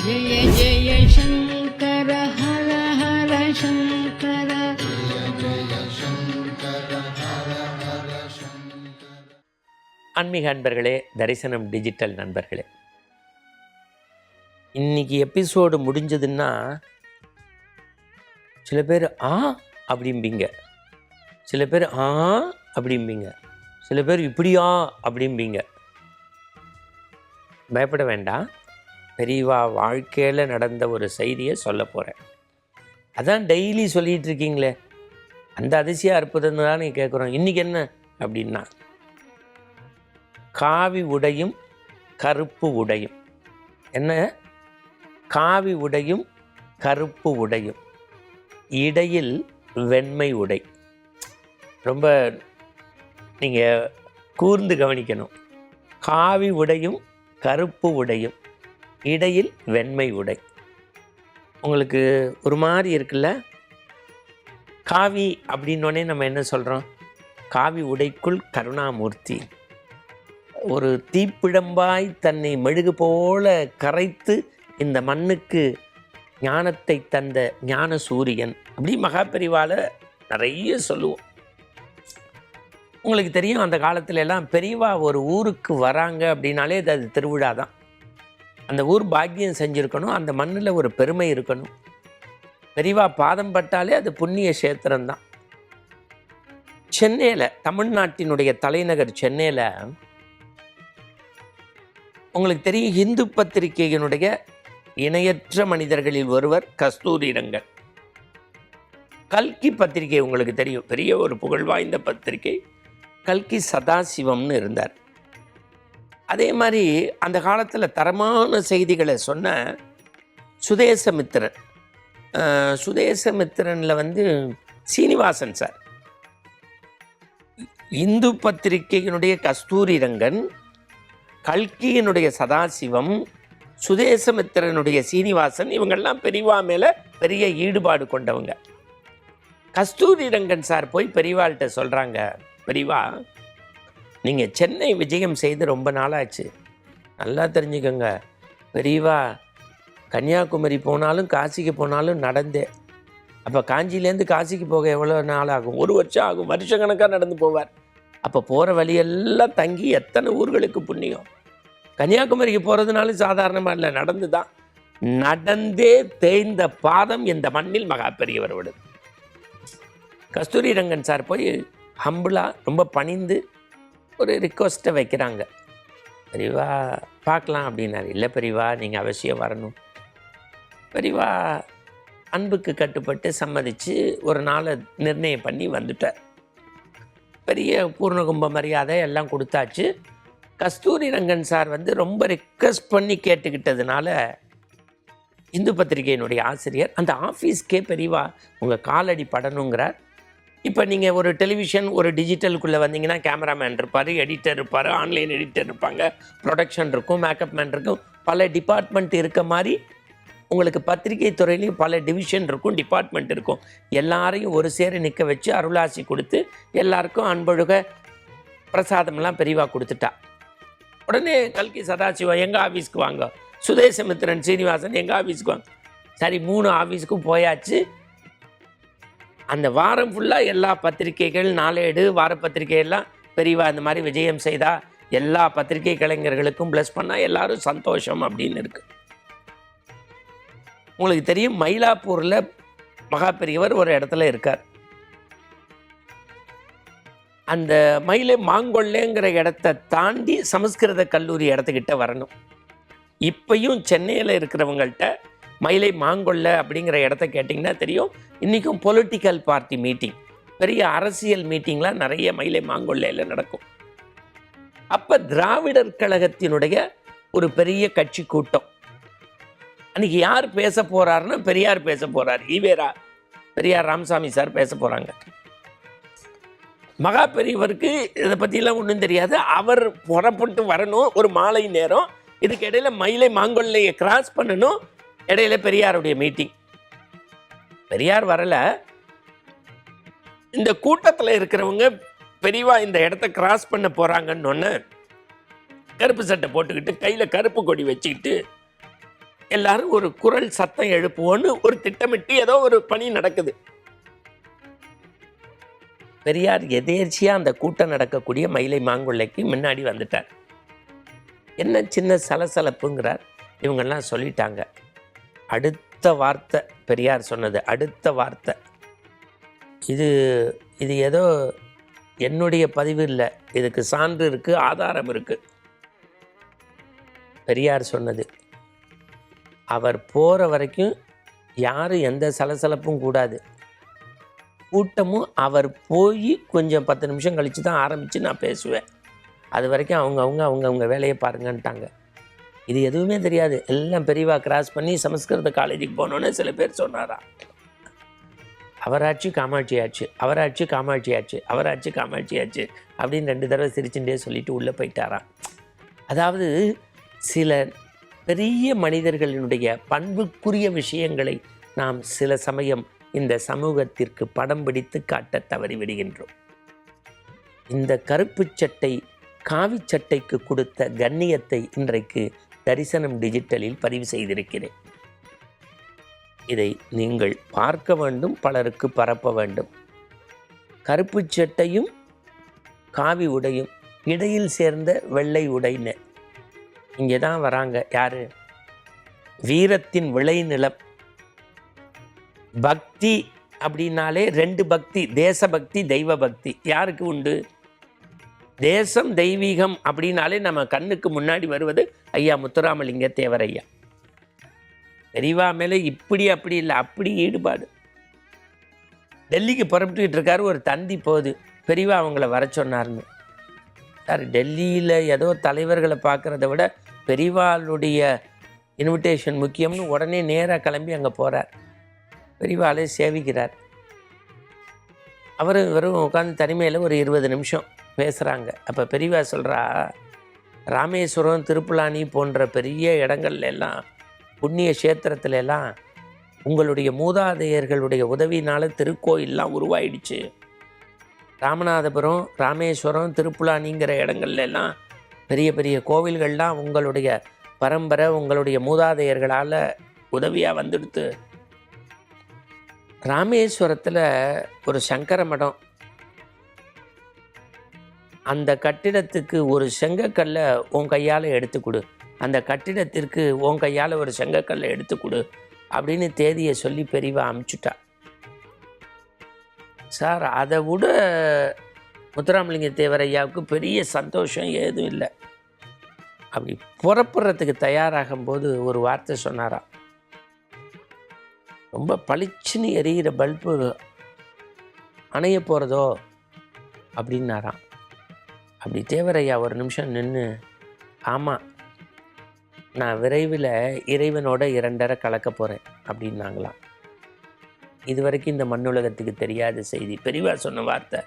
ஜய ஜய சங்கர ஹர ஹர சங்கர ஆன்மீக அன்பர்களே, தரிசனம் டிஜிட்டல் நண்பர்களே, இன்னைக்கு எபிசோடு முடிஞ்சதுன்னா சில பேர் அப்படிம்பிங்க, சில பேர் அப்படிம்பிங்க, சில பேர் இப்படியா அப்படிம்பிங்க. பயப்பட வேண்டாம். பெரியவா வாழ்க்கையில் நடந்த ஒரு செய்தியை சொல்ல போகிறேன். அதான் டெய்லி சொல்லிகிட்டு இருக்கீங்களே, அந்த அதிசய அற்புதம் தான் நீங்கள் கேட்குறோம். இன்றைக்கி என்ன அப்படின்னா, காவி உடையும் கருப்பு உடையும். என்ன? காவி உடையும் கருப்பு உடையும், இடையில் வெண்மை உடை. ரொம்ப நீங்கள் கூர்ந்து கவனிக்கணும். காவி உடையும் கருப்பு உடையும், இடையில் வெண்மை உடை. உங்களுக்கு ஒரு மாதிரி இருக்குல்ல? காவி அப்படின்னோடனே நம்ம என்ன சொல்கிறோம்? காவி உடைக்குள் கருணாமூர்த்தி ஒரு தீப்பிழம்பாய் தன்னை மெழுகு போல கரைத்து இந்த மண்ணுக்கு ஞானத்தை தந்த ஞான சூரியன். அப்படி மகாபெரிவால நிறைய சொல்லுவோம். உங்களுக்கு தெரியும், அந்த காலத்துல எல்லாம் பெரியவா ஒரு ஊருக்கு வராங்க அப்படின்னாலே அது திருவிழா தான். அந்த ஊர் பாக்கியம் செஞ்சுருக்கணும், அந்த மண்ணில் ஒரு பெருமை இருக்கணும். பெரியவா பாதம் பட்டாலே அது புண்ணிய கஷேத்திரம்தான். சென்னையில், தமிழ்நாட்டினுடைய தலைநகர் சென்னையில் உங்களுக்கு தெரியும், இந்து பத்திரிகையினுடைய இணையற்ற மனிதர்களில் ஒருவர் கஸ்தூரிரங்கன். கல்கி பத்திரிகை உங்களுக்கு தெரியும், பெரிய ஒரு புகழ் வாய்ந்த பத்திரிகை. கல்கி சதாசிவம்னு இருந்தார். அதே மாதிரி அந்த காலத்தில் தரமான செய்திகளை சொன்ன சுதேசமித்திரன். சுதேசமித்திரனில் சீனிவாசன் சார். இந்து பத்திரிகையினுடைய கஸ்தூரிரங்கன், கல்கியினுடைய சதாசிவம், சுதேசமித்திரனுடைய சீனிவாசன், இவங்கெல்லாம் பெரியவா மேலே பெரிய ஈடுபாடு கொண்டவங்க. கஸ்தூரிரங்கன் சார் போய் பெரியவாள்கிட்ட சொல்கிறாங்க, பெரியவா, நீங்கள் சென்னை விஜயம் செய்து ரொம்ப நாளாச்சு, நல்லா தெரிஞ்சுக்கோங்க. பெரியவா கன்னியாகுமரி போனாலும் காசிக்கு போனாலும் நடந்தே. அப்போ காஞ்சிலேருந்து காசிக்கு போக எவ்வளோ நாள் ஆகும்? 1 வருஷம் ஆகும். வருஷக்கணக்காக நடந்து போவார். அப்போ போகிற வழியெல்லாம் தங்கி எத்தனை ஊர்களுக்கு புண்ணியம். கன்னியாகுமரிக்கு போகிறதுனாலும் சாதாரணமாக இல்லை, நடந்து தான். நடந்தே தேய்ந்த பாதம் இந்த மண்ணில் மகா பெரியவர் விடுது. கஸ்தூரிரங்கன் சார் போய் ஹம்பிளாக ரொம்ப பணிந்து ஒரு ரிக்வஸ்ட்டை வைக்கிறாங்க. பெரியவா பார்க்கலாம் அப்படின்னாரு. இல்லை பெரியவா, நீங்கள் அவசியம் வரணும். பெரியவா அன்புக்கு கட்டுப்பட்டு சம்மதித்து ஒரு நாளை நிர்ணயம் பண்ணி வந்துட்டார். பெரிய பூர்ணகும்ப மரியாதை எல்லாம் கொடுத்தாச்சு. கஸ்தூரிரங்கன் சார் ரொம்ப ரிக்வெஸ்ட் பண்ணி கேட்டுக்கிட்டதுனால இந்து பத்திரிகையினுடைய ஆசிரியர் அந்த ஆஃபீஸ்க்கே பெரியவா உங்கள் காலடி படணுங்கிறார். இப்போ நீங்கள் ஒரு டெலிவிஷன், ஒரு டிஜிட்டலுக்குள்ளே வந்தீங்கன்னா கேமராமேன் இருப்பார், எடிட்டர் இருப்பார், ஆன்லைன் எடிட்டர் இருப்பாங்க, ப்ரொடக்ஷன் இருக்கும், மேக்கப் மேன் இருக்கும், பல டிபார்ட்மெண்ட் இருக்க மாதிரி உங்களுக்கு பத்திரிகை துறையிலையும் பல டிவிஷன் இருக்கும், டிபார்ட்மெண்ட் இருக்கும். எல்லாரையும் ஒரு சேர நிற்க வச்சு அருளாசி கொடுத்து எல்லாருக்கும் அன்பொழுக பிரசாதமெல்லாம் பெரியவா கொடுத்துட்டா. உடனே கல்கி சதாசிவம் எங்கள் ஆஃபீஸ்க்கு வாங்க, சுதேசமித்திரன் சீனிவாசன் எங்கள் ஆஃபீஸ்க்கு வாங்க. சரி, 3 ஆஃபீஸுக்கும் போயாச்சு. அந்த வாரம் ஃபுல்லாக எல்லா பத்திரிகைகள், நாளேடு, வார பத்திரிகையெல்லாம் பெரியவா இந்த மாதிரி விஜயம் செய்தா எல்லா பத்திரிகை கலைஞர்களுக்கும் ப்ளஸ் பண்ணால் எல்லாரும் சந்தோஷம் அப்படின்னு இருக்கு. உங்களுக்கு தெரியும், மயிலாப்பூரில் மகா பெரியவர் ஒரு இடத்துல இருக்கார். அந்த மயிலை மாங்கொல்லைங்கிற இடத்த தாண்டி சமஸ்கிருத கல்லூரி இடத்துக்கிட்ட வரணும். இப்பையும் சென்னையில் இருக்கிறவங்கள்ட்ட மயிலை மாங்கொல்லை அப்படிங்கிற இடத்த கேட்டிங்கன்னா தெரியும். இன்றைக்கும் பொலிட்டிக்கல் பார்ட்டி மீட்டிங், பெரிய அரசியல் மீட்டிங்லாம் நிறைய மயிலை மாங்கொல்லையில் நடக்கும். அப்போ திராவிடர் கழகத்தினுடைய ஒரு பெரிய கட்சி கூட்டம். அன்றைக்கி யார் பேச போகிறாருன்னா பெரியார் பேச போகிறார். ஈவேரா பெரியார் ராமசாமி சார் பேச போகிறாங்க. மகா பெரியவருக்கு இதை பற்றிலாம் ஒன்றும் தெரியாது. அவர் புறப்பட்டு வரணும் ஒரு மாலை நேரம். இதுக்கு இடையில மயிலை மாங்கொல்லையை கிராஸ் பண்ணணும். இடையில பெரியாருடைய மீட்டிங். பெரியார் வரல. இந்த கூட்டத்தில் இருக்கிறவங்க பெரியவா இந்த இடத்த கிராஸ் பண்ண போகிறாங்கன்னு ஒன்று கருப்பு சட்டை போட்டுக்கிட்டு கையில் கருப்பு கொடி வச்சுக்கிட்டு எல்லாரும் ஒரு குரல் சத்தம் எழுப்புவோன்னு ஒரு திட்டமிட்டு ஏதோ ஒரு பணி நடக்குது. பெரியார் எதேர்ச்சியா அந்த கூட்டம் நடக்கக்கூடிய மயிலை மாங்கொல்லைக்கு முன்னாடி வந்துட்டார். என்ன சின்ன சலசலப்புங்கிறார். இவங்கெல்லாம் சொல்லிட்டாங்க. அடுத்த வார்த்தை பெரியார் சொன்னது, அடுத்த வார்த்தை இது ஏதோ என்னுடைய பதிவு இல்லை, இதுக்கு சான்று இருக்கு, ஆதாரம் இருக்கு. பெரியார் சொன்னது, அவர் போகிற வரைக்கும் யாரும் எந்த சலசலப்பும் கூடாது, கூட்டமும் அவர் போய் கொஞ்சம் 10 நிமிஷம் கழித்து தான் ஆரம்பித்து நான் பேசுவேன், அது வரைக்கும் அவங்கவுங்க வேலையை பாருங்கன்ட்டாங்க. இது எதுவுமே தெரியாது, எல்லாம் பெரியவா கிராஸ் பண்ணி சமஸ்கிருத காலேஜுக்கு போனோன்னு சில பேர் சொன்னாரா. அவராட்சி காமாட்சி ஆச்சு, அவராட்சி காமாட்சி ஆச்சு, அவராட்சி காமாட்சி ஆச்சு அப்படின்னு 2 தடவை சிரிச்சுட்டே சொல்லிட்டு உள்ளே போயிட்டாராம். அதாவது சில பெரிய மனிதர்களினுடைய பண்புக்குரிய விஷயங்களை நாம் சில சமயம் இந்த சமூகத்திற்கு படம் பிடித்து காட்ட தவறிவிடுகின்றோம். இந்த கருப்பு சட்டை காவி சட்டைக்கு கொடுத்த கண்ணியத்தை இன்றைக்கு தரிசனம் டிஜிட்டலில் பதிவு செய்திருக்கிறேன். இதை நீங்கள் பார்க்க வேண்டும், பலருக்கு பரப்ப வேண்டும். கருப்பு சட்டையும் காவி உடையும் இடையில் சேர்ந்த வெள்ளை உடைன்னு இங்கே தான் வராங்க. யாரு? வீரத்தின் விளைநிலம். பக்தி அப்படின்னாலே 2 பக்தி, தேசபக்தி, தெய்வ பக்தி. யாருக்கு உண்டு? தேசம் தெய்வீகம் அப்படின்னாலே நம்ம கண்ணுக்கு முன்னாடி வருவது ஐயா முத்துராமலிங்க தேவர் ஐயா. பெரியவா மேலே இப்படி அப்படி இல்லை, அப்படி ஈடுபாடு. டெல்லிக்கு புறப்பட்டுக்கிட்டு இருக்காரு, ஒரு தந்தி போகுது, பெரியவா அவங்கள வர சொன்னார்னு. சார், டெல்லியில் ஏதோ தலைவர்களை பார்க்குறத விட பெரியவாளுடைய இன்விடேஷன் முக்கியம்னு உடனே நேராக கிளம்பி அங்கே போகிறார். பெரியவாளை சேவிக்கிறார். வெறும் உட்காந்து தனிமையில் ஒரு 20 நிமிஷம் பேசுகிறாங்க. அப்போ பெரியவா சொல்கிறா, ராமேஸ்வரம், திருப்புலானி போன்ற பெரிய இடங்கள்ல எல்லாம், புண்ணிய கஷேத்திரத்துல எல்லாம் உங்களுடைய மூதாதையர்களுடைய உதவினால் திருக்கோயிலெலாம் உருவாயிடுச்சு. ராமநாதபுரம், ராமேஸ்வரம், திருப்புலானிங்கிற இடங்கள்ல எல்லாம் பெரிய பெரிய கோவில்கள்லாம் உங்களுடைய பரம்பரை, உங்களுடைய மூதாதையர்களால் உதவியாக வந்துடுத்து. ராமேஸ்வரத்தில் ஒரு சங்கர மடம், அந்த கட்டிடத்துக்கு ஒரு செங்கக்கல்லை உன் கையால் எடுத்து கொடு, அந்த கட்டிடத்திற்கு உன் கையால் ஒரு செங்கக்கல்லை எடுத்து கொடு அப்படின்னு தேதியை சொல்லி பெரியவா அமுச்சுட்டா. சார், அதை விட முத்துராமலிங்க தேவர் ஐயாவுக்கு பெரிய சந்தோஷம் ஏதும் இல்லை. அப்படி புறப்படுறதுக்கு தயாராகும்போது ஒரு வார்த்தை சொன்னாராம். ரொம்ப பளிச்சுன்னு எரியிற பல்பு அணைய போகிறதோ அப்படின்னாராம். அப்படி தேவரையா ஒரு நிமிஷம் நின்று, ஆமாம், நான் விரைவில் இறைவனோட 2 கலக்க போகிறேன் அப்படின்னாங்களாம். இது வரைக்கும் இந்த மண்ணுலகத்துக்கு தெரியாத செய்தி. பெரியவா சொன்ன வார்த்தை,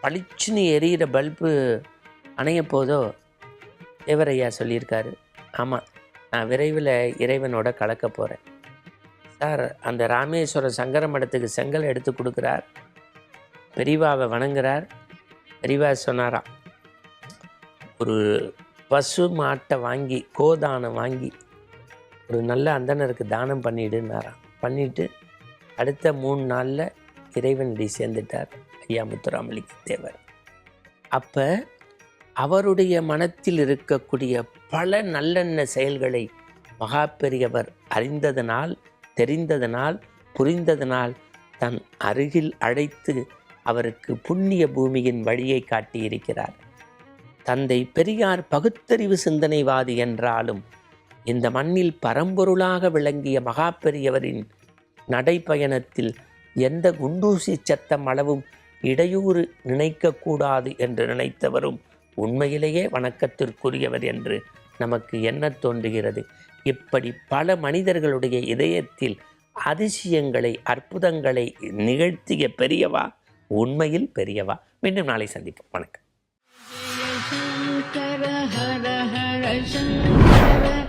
பளிச்சுன்னு எரியிற பல்பு அணைய போதோ. தேவரையா சொல்லியிருக்காரு, ஆமாம், நான் விரைவில் இறைவனோட கலக்க போகிறேன். சார், அந்த ராமேஸ்வர சங்கர மடத்துக்கு செங்கல் எடுத்து கொடுக்குறார், பெரியவாவை வணங்குறார். பெரியவா சொன்னாராம், ஒரு பசு மாட்டை வாங்கி, கோதானம் வாங்கி ஒரு நல்ல அந்தனருக்கு தானம் பண்ணிடுன்னாராம். பண்ணிவிட்டு அடுத்த 3 நாளில் இறைவனடி சேர்ந்துட்டார் ஐயா முத்துராமலிங்க தேவர். அப்போ அவருடைய மனத்தில் இருக்கக்கூடிய பல நல்லெண்ண செயல்களை மகா பெரியவர் அறிந்ததனால், தெரிந்ததனால், புரிந்ததனால் தன் அருகில் அழைத்து அவருக்கு புண்ணிய பூமியின் வழியை காட்டியிருக்கிறார். தந்தை பெரியார் பகுத்தறிவு சிந்தனைவாதி என்றாலும் இந்த மண்ணில் பரம்பொருளாக விளங்கிய மகா பெரியவரின் நடைப்பயணத்தில் எந்த குண்டூசி சத்தம் அளவும் இடையூறு நினைக்கக்கூடாது என்று நினைத்தவரும் உண்மையிலேயே வணக்கத்திற்குரியவர் என்று நமக்கு எண்ணத் தோன்றுகிறது. இப்படி பல மனிதர்களுடைய இதயத்தில் அதிசயங்களை, அற்புதங்களை நிகழ்த்திய பெரியவா உண்மையில் பெரியவா. மீண்டும் நாளை சந்திப்போம். வணக்கம். शङ्कर हर हर शङ्कर